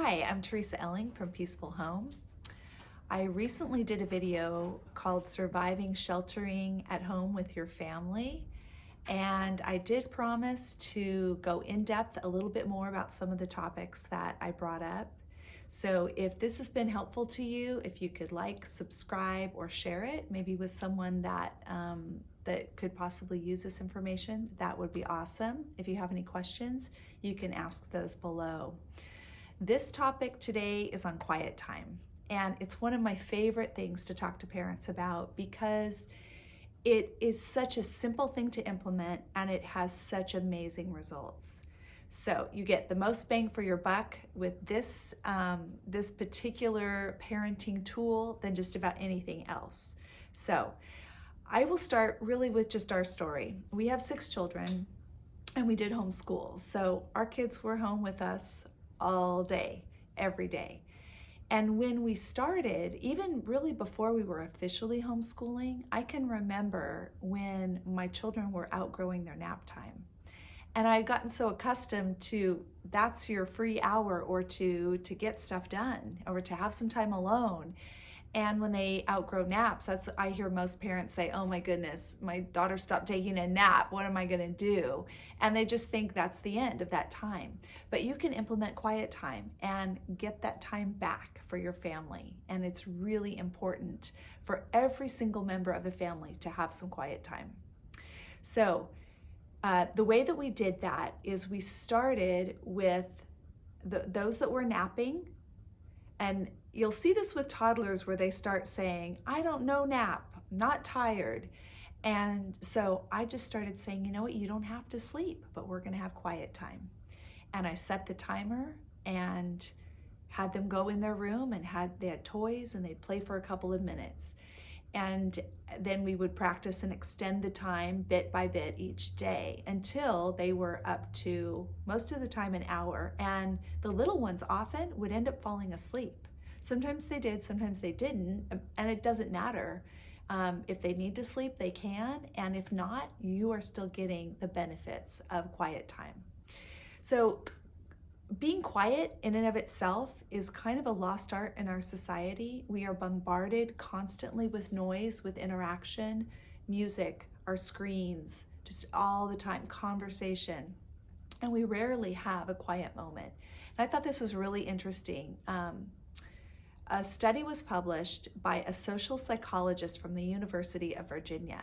Hi, I'm Teresa Elling from Peaceful Home. I recently did a video called Surviving Sheltering at Home with Your Family, and I did promise to go in depth a little bit more about some of the topics that I brought up. So if this has been helpful to you, if you could like, subscribe, or share it, maybe with someone that could possibly use this information, that would be awesome. If you have any questions, you can ask those below. This topic today is on quiet time, and it's one of my favorite things to talk to parents about because it is such a simple thing to implement and it has such amazing results. So you get the most bang for your buck with this particular parenting tool than just about anything else. So I will start really with just our story. We have 6 children and we did homeschool. So our kids were home with us all day, every day. And when we started, even really before we were officially homeschooling, I can remember when my children were outgrowing their nap time. And I had gotten so accustomed to that's your free hour or two to get stuff done or to have some time alone. And when they outgrow naps, I hear most parents say, oh my goodness, my daughter stopped taking a nap. What am I going to do? And they just think that's the end of that time. But you can implement quiet time and get that time back for your family. And it's really important for every single member of the family to have some quiet time. So the way that we did that is we started with those that were napping. And you'll see this with toddlers where they start saying, I don't know nap, I'm not tired. And so I just started saying, you know what, you don't have to sleep, but we're gonna have quiet time. And I set the timer and had them go in their room and they had toys and they'd play for a couple of minutes. And then we would practice and extend the time bit by bit each day until they were up to, most of the time, an hour. And the little ones often would end up falling asleep. Sometimes they did, sometimes they didn't, and it doesn't matter. If they need to sleep, they can, and if not, you are still getting the benefits of quiet time. So being quiet in and of itself is kind of a lost art in our society. We are bombarded constantly with noise, with interaction, music, our screens, just all the time, conversation. And we rarely have a quiet moment. And I thought this was really interesting. A study was published by a social psychologist from the University of Virginia.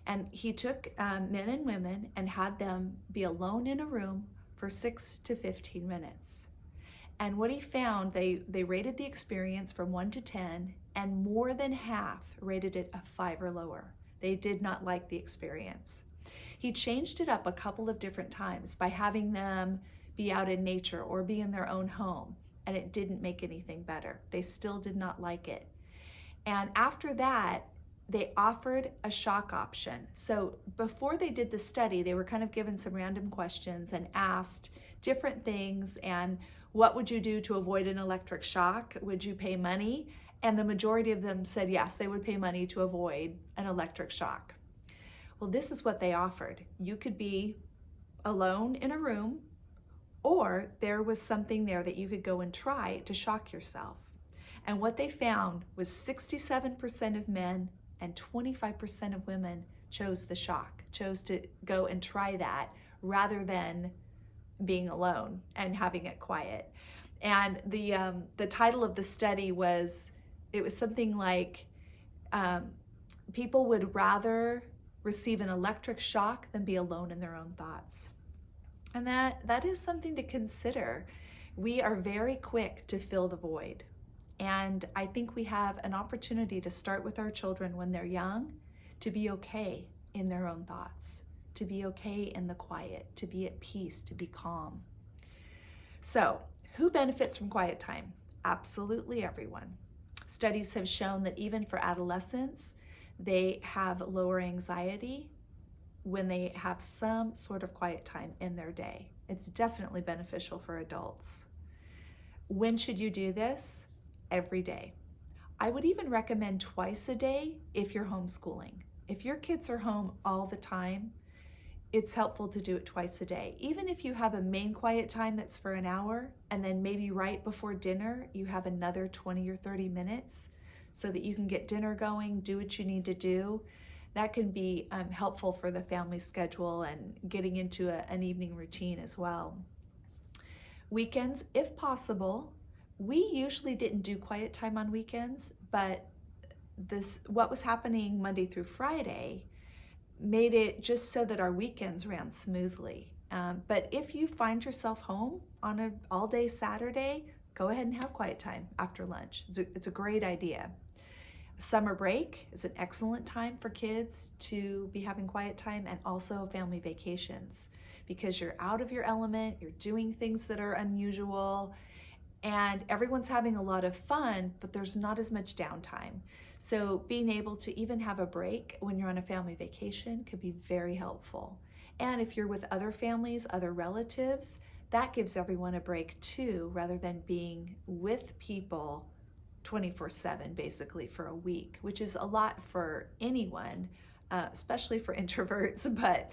And he took men and women and had them be alone in a room for 6 to 15 minutes. And what he found, they rated the experience from 1 to 10, and more than half rated it a 5 or lower. They did not like the experience. He changed it up a couple of different times by having them be out in nature or be in their own home, and it didn't make anything better. They still did not like it. And after that, they offered a shock option. So before they did the study, they were kind of given some random questions and asked different things. And what would you do to avoid an electric shock? Would you pay money? And the majority of them said yes, they would pay money to avoid an electric shock. Well, this is what they offered. You could be alone in a room, or there was something there that you could go and try to shock yourself. And what they found was 67% of men and 25% of women chose the shock, chose to go and try that rather than being alone and having it quiet. And the title of the study was something like, people would rather receive an electric shock than be alone in their own thoughts. And that is something to consider. We are very quick to fill the void. And I think we have an opportunity to start with our children when they're young, to be okay in their own thoughts, to be okay in the quiet, to be at peace, to be calm. So, who benefits from quiet time? Absolutely everyone. Studies have shown that even for adolescents, they have lower anxiety when they have some sort of quiet time in their day. It's definitely beneficial for adults. When should you do this? Every day. I would even recommend twice a day if you're homeschooling. If your kids are home all the time, it's helpful to do it twice a day. Even if you have a main quiet time that's for an hour, and then maybe right before dinner, you have another 20 or 30 minutes so that you can get dinner going, do what you need to do. That can be helpful for the family schedule and getting into an evening routine as well. Weekends, if possible. We usually didn't do quiet time on weekends, but what was happening Monday through Friday made it just so that our weekends ran smoothly. But if you find yourself home on an all-day Saturday, go ahead and have quiet time after lunch. It's a great idea. Summer break is an excellent time for kids to be having quiet time, and also family vacations, because you're out of your element, you're doing things that are unusual, and everyone's having a lot of fun, but there's not as much downtime. So being able to even have a break when you're on a family vacation could be very helpful. And if you're with other families, other relatives, that gives everyone a break too, rather than being with people 24/7 basically for a week, which is a lot for anyone, especially for introverts, but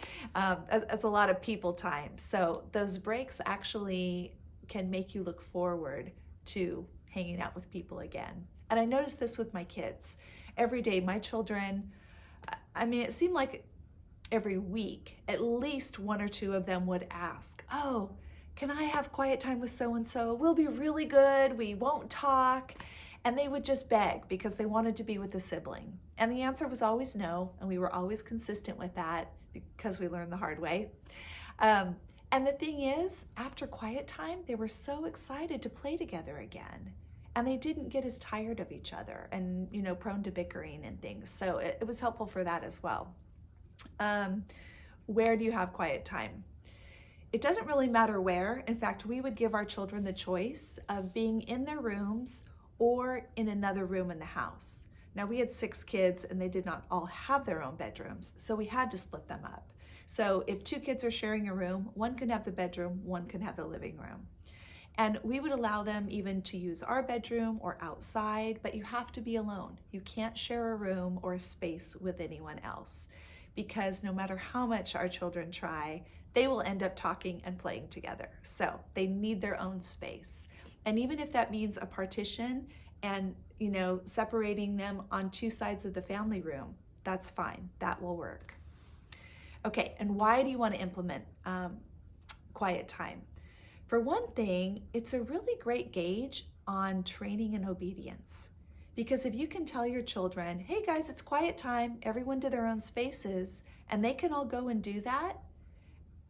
it's a lot of people time. So those breaks actually can make you look forward to hanging out with people again. And I noticed this with my kids. Every day, my children, it seemed like every week, at least one or two of them would ask, "Oh, can I have quiet time with so-and-so? We'll be really good, we won't talk." And they would just beg because they wanted to be with a sibling. And the answer was always no, and we were always consistent with that because we learned the hard way. And the thing is, after quiet time, they were so excited to play together again. And they didn't get as tired of each other and, prone to bickering and things. So it was helpful for that as well. Where do you have quiet time? It doesn't really matter where. In fact, we would give our children the choice of being in their rooms or in another room in the house. Now, we had 6 kids and they did not all have their own bedrooms, so we had to split them up. So if 2 kids are sharing a room, one can have the bedroom, one can have the living room. And we would allow them even to use our bedroom or outside, but you have to be alone. You can't share a room or a space with anyone else, because no matter how much our children try, they will end up talking and playing together. So they need their own space. And even if that means a partition and, separating them on 2 sides of the family room, that's fine. That will work. Okay, and why do you want to implement quiet time? For one thing, it's a really great gauge on training and obedience. Because if you can tell your children, "Hey guys, it's quiet time, everyone to their own spaces," and they can all go and do that,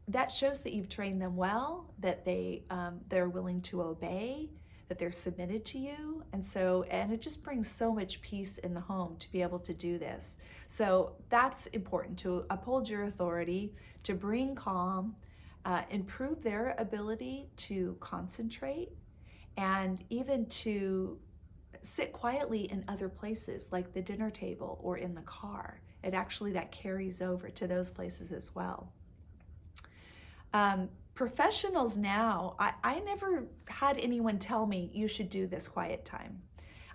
that shows that you've trained them well, that they're willing to obey, that they're submitted to you. And it just brings so much peace in the home to be able to do this. So that's important, to uphold your authority, to bring calm, improve their ability to concentrate, and even to sit quietly in other places like the dinner table or in the car. That carries over to those places as well. Professionals now, I never had anyone tell me you should do this quiet time.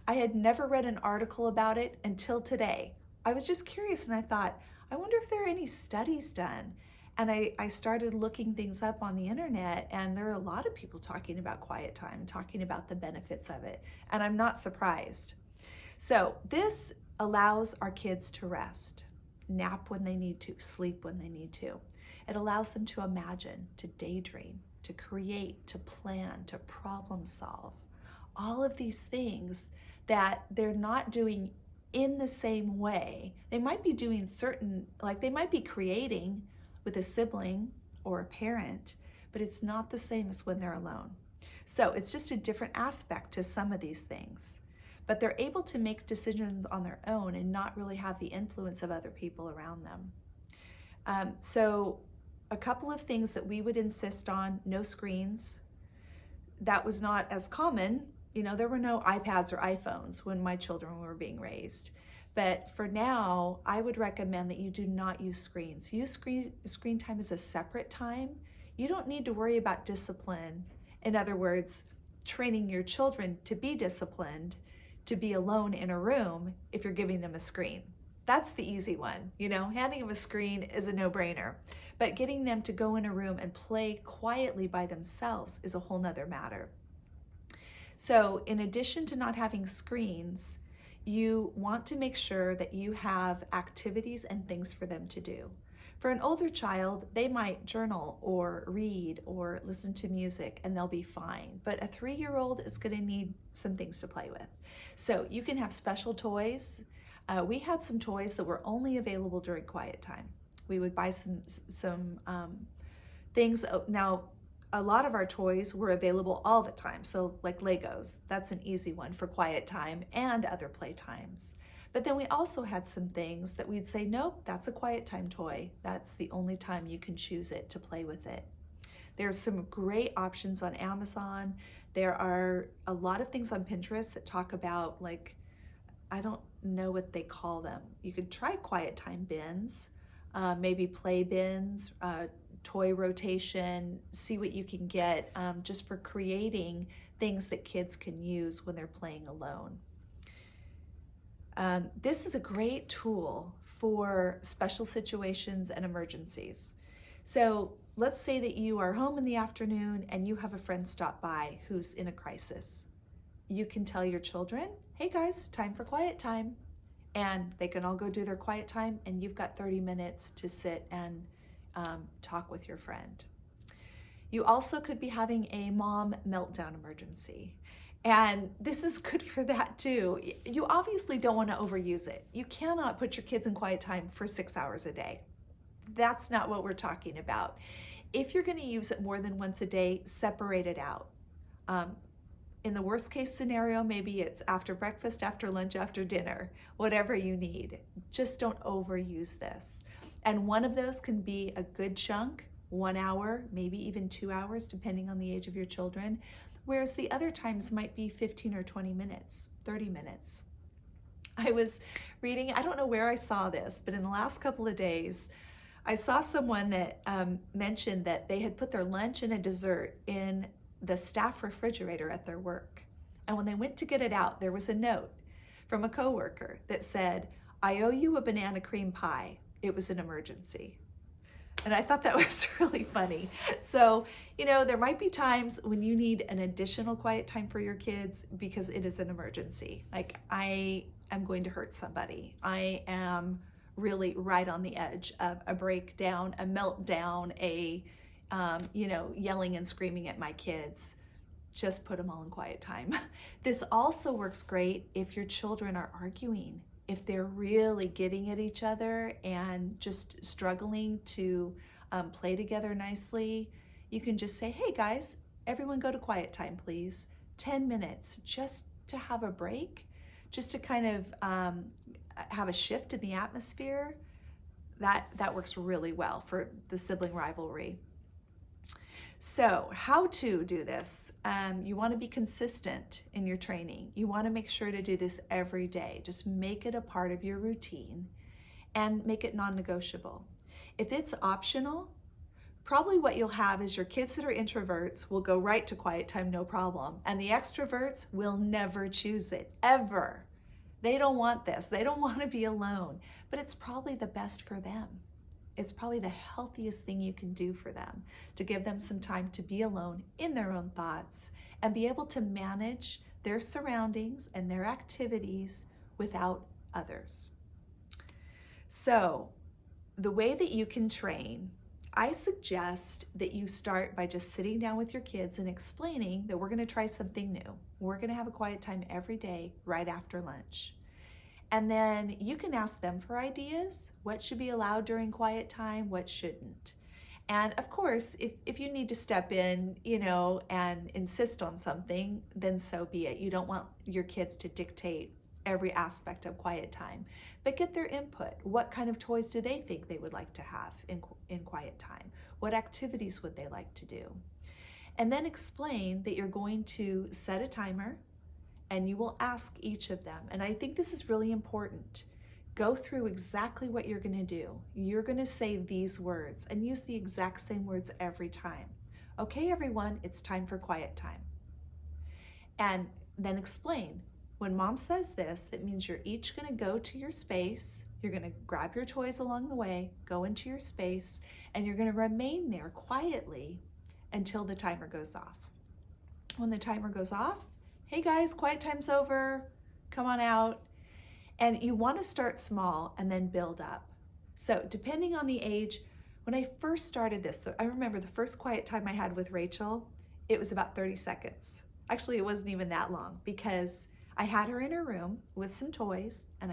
I had never read an article about it until today. I was just curious and I thought, I wonder if there are any studies done. And I started looking things up on the internet, and there are a lot of people talking about quiet time, talking about the benefits of it, and I'm not surprised. So this allows our kids to rest, nap when they need to, sleep when they need to. It allows them to imagine, to daydream, to create, to plan, to problem solve. All of these things that they're not doing in the same way. They might be doing they might be creating with a sibling or a parent, but it's not the same as when they're alone. So it's just a different aspect to some of these things. But they're able to make decisions on their own and not really have the influence of other people around them. So a couple of things that we would insist on: no screens. That was not as common. There were no iPads or iPhones when my children were being raised. But for now, I would recommend that you do not use screens. Use screen time as a separate time. You don't need to worry about discipline. In other words, training your children to be disciplined, to be alone in a room if you're giving them a screen. That's the easy one. Handing them a screen is a no-brainer. But getting them to go in a room and play quietly by themselves is a whole nother matter. So in addition to not having screens, you want to make sure that you have activities and things for them to do. For an older child, they might journal or read or listen to music and they'll be fine. But a 3-year-old is going to need some things to play with. So you can have special toys. We had some toys that were only available during quiet time. We would buy some things. Now, a lot of our toys were available all the time. So like Legos, that's an easy one for quiet time and other play times. But then we also had some things that we'd say, nope, that's a quiet time toy. That's the only time you can choose it to play with it. There's some great options on Amazon. There are a lot of things on Pinterest that talk about, like, I don't know what they call them. You could try quiet time bins, maybe play bins, toy rotation, see what you can get just for creating things that kids can use when they're playing alone. This is a great tool for special situations and emergencies. So let's say that you are home in the afternoon and you have a friend stop by who's in a crisis. You can tell your children, hey guys, time for quiet time. And they can all go do their quiet time and you've got 30 minutes to sit and talk with your friend. You also could be having a mom meltdown emergency. And this is good for that too. You obviously don't want to overuse it. You cannot put your kids in quiet time for 6 hours a day. That's not what we're talking about. If you're going to use it more than once a day, separate it out. In the worst case scenario, maybe it's after breakfast, after lunch, after dinner, whatever you need. Just don't overuse this. And one of those can be a good chunk, 1 hour, maybe even 2 hours, depending on the age of your children. Whereas the other times might be 15 or 20 minutes, 30 minutes. I was reading, I don't know where I saw this, but in the last couple of days, I saw someone that mentioned that they had put their lunch and a dessert in the staff refrigerator at their work. And when they went to get it out, there was a note from a coworker that said, I owe you a banana cream pie. It was an emergency. And I thought that was really funny. So, there might be times when you need an additional quiet time for your kids because it is an emergency. Like, I am going to hurt somebody. I am really right on the edge of a breakdown, a meltdown, yelling and screaming at my kids. Just put them all in quiet time. This also works great if your children are arguing. If they're really getting at each other and just struggling to play together nicely, you can just say, hey guys, everyone go to quiet time, please. 10 minutes just to have a break, just to kind of have a shift in the atmosphere. That works really well for the sibling rivalry. So how to do this? You want to be consistent in your training. You want to make sure to do this every day. Just make it a part of your routine and make it non-negotiable. If it's optional, probably what you'll have is your kids that are introverts will go right to quiet time, no problem. And the extroverts will never choose it, ever. They don't want this. They don't want to be alone, but it's probably the best for them. It's probably the healthiest thing you can do for them, to give them some time to be alone in their own thoughts and be able to manage their surroundings and their activities without others. So the way that you can train, I suggest that you start by just sitting down with your kids and explaining that we're going to try something new. We're going to have a quiet time every day right after lunch. And then you can ask them for ideas. What should be allowed during quiet time? What shouldn't? And of course, if you need to step in, and insist on something, then so be it. You don't want your kids to dictate every aspect of quiet time, but get their input. What kind of toys do they think they would like to have in quiet time? What activities would they like to do? And then explain that you're going to set a timer and you will ask each of them. And I think this is really important. Go through exactly what you're going to do. You're going to say these words and use the exact same words every time. Okay, everyone, it's time for quiet time. And then explain. When mom says this, it means you're each going to go to your space. You're going to grab your toys along the way, go into your space, and you're going to remain there quietly until the timer goes off. When the timer goes off, hey guys, quiet time's over, come on out. And you want to start small and then build up. So depending on the age, when I first started this, I remember the first quiet time I had with Rachel, it was about 30 seconds. Actually, it wasn't even that long because I had her in her room with some toys, and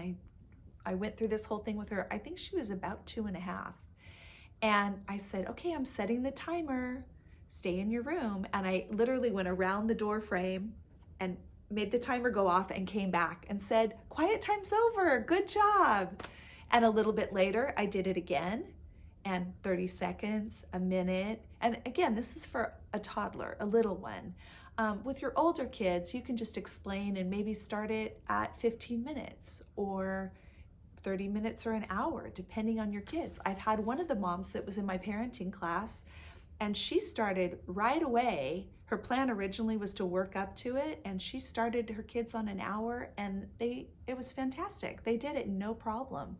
I went through this whole thing with her. I think she was about 2.5. And I said, okay, I'm setting the timer, stay in your room. And I literally went around the door frame and made the timer go off and came back and said, quiet time's over, good job. And a little bit later, I did it again, and 30 seconds, a minute. And again, this is for a toddler, a little one. With your older kids, you can just explain and maybe start it at 15 minutes or 30 minutes or an hour, depending on your kids. I've had one of the moms that was in my parenting class, and she started right away. Her plan originally was to work up to it, and she started her kids on an hour, and it was fantastic. They did it no problem.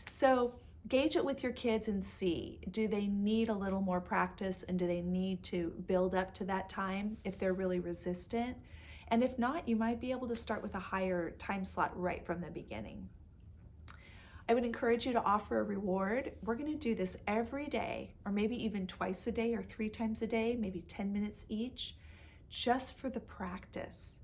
So gauge it with your kids and see, do they need a little more practice, and do they need to build up to that time if they're really resistant? And if not, you might be able to start with a higher time slot right from the beginning. I would encourage you to offer a reward. We're going to do this every day, or maybe even twice a day or 3 times a day, maybe 10 minutes each, just for the practice.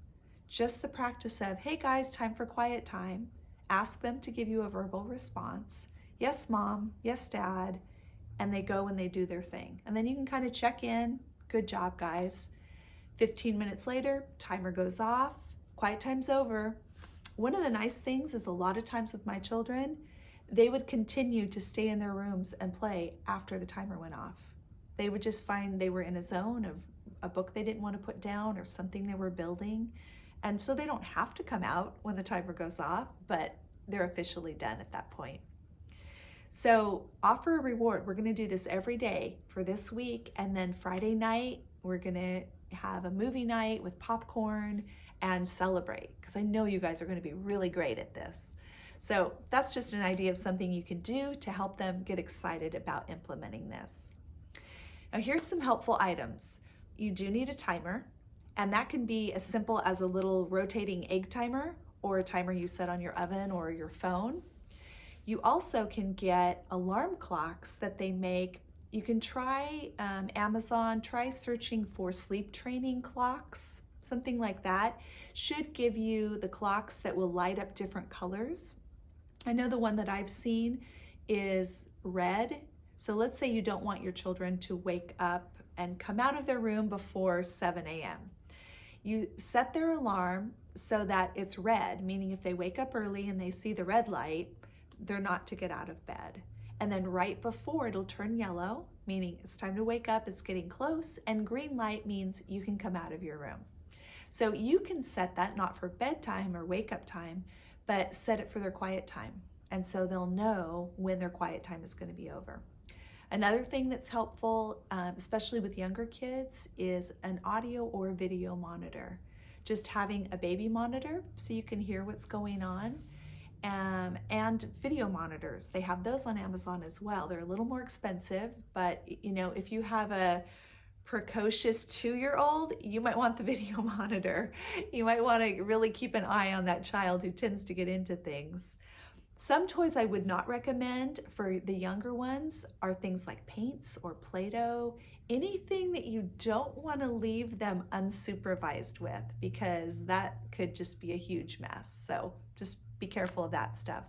Just the practice of, hey guys, time for quiet time. Ask them to give you a verbal response. Yes, mom. Yes, dad. And they go and they do their thing. And then you can kind of check in. Good job, guys. 15 minutes later, timer goes off. Quiet time's over. One of the nice things is a lot of times with my children, they would continue to stay in their rooms and play after the timer went off. They would just find they were in a zone of a book they didn't want to put down or something they were building. And so they don't have to come out when the timer goes off, but they're officially done at that point. So offer a reward. We're going to do this every day for this week. And then Friday night, we're going to have a movie night with popcorn and celebrate, because I know you guys are going to be really great at this. So that's just an idea of something you can do to help them get excited about implementing this. Now here's some helpful items. You do need a timer, and that can be as simple as a little rotating egg timer or a timer you set on your oven or your phone. You also can get alarm clocks that they make. You can try Amazon, try searching for sleep training clocks, something like that. Should give you the clocks that will light up different colors. I know the one that I've seen is red. So let's say you don't want your children to wake up and come out of their room before 7 a.m. You set their alarm so that it's red, meaning if they wake up early and they see the red light, they're not to get out of bed. And then right before, it'll turn yellow, meaning it's time to wake up, it's getting close, and green light means you can come out of your room. So you can set that not for bedtime or wake up time, but set it for their quiet time. And so they'll know when their quiet time is going to be over. Another thing that's helpful, especially with younger kids, is an audio or video monitor. Just having a baby monitor so you can hear what's going on, and video monitors. They have those on Amazon as well. They're a little more expensive, but you know, if you have a precocious 2-year-old, you might want the video monitor. You might want to really keep an eye on that child who tends to get into things. Some toys I would not recommend for the younger ones are things like paints or Play-Doh, anything that you don't want to leave them unsupervised with, because that could just be a huge mess. So just be careful of that stuff.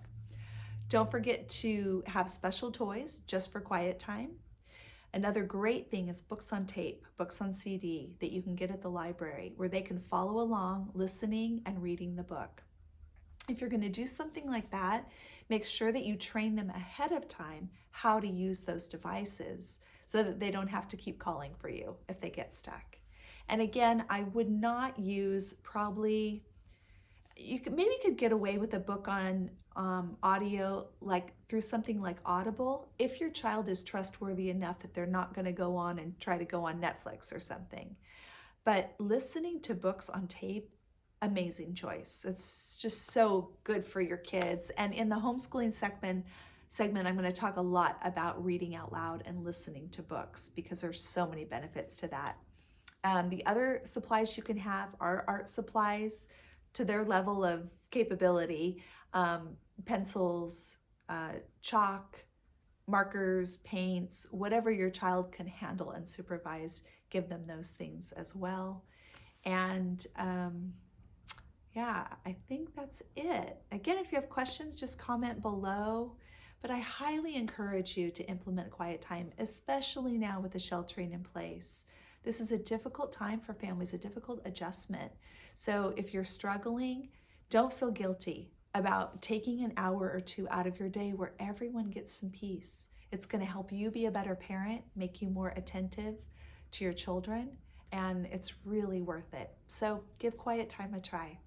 Don't forget to have special toys just for quiet time. Another great thing is books on tape, books on CD that you can get at the library, where they can follow along, listening and reading the book. If you're going to do something like that, make sure that you train them ahead of time how to use those devices so that they don't have to keep calling for you if they get stuck. And again, I would not use you could get away with a book on audio, like through something like Audible, if your child is trustworthy enough that they're not going to go on and try to go on Netflix or something. But listening to books on tape, amazing choice. It's just so good for your kids. And in the homeschooling segment, I'm going to talk a lot about reading out loud and listening to books because there's so many benefits to that. The other supplies you can have are art supplies to their level of capability, pencils, chalk, markers, paints, whatever your child can handle and supervise, give them those things as well. And yeah, I think that's it. Again, if you have questions, just comment below. But I highly encourage you to implement quiet time, especially now with the sheltering in place. This is a difficult time for families, a difficult adjustment. So if you're struggling, don't feel guilty about taking an hour or two out of your day where everyone gets some peace. It's going to help you be a better parent, make you more attentive to your children, and it's really worth it. So give quiet time a try.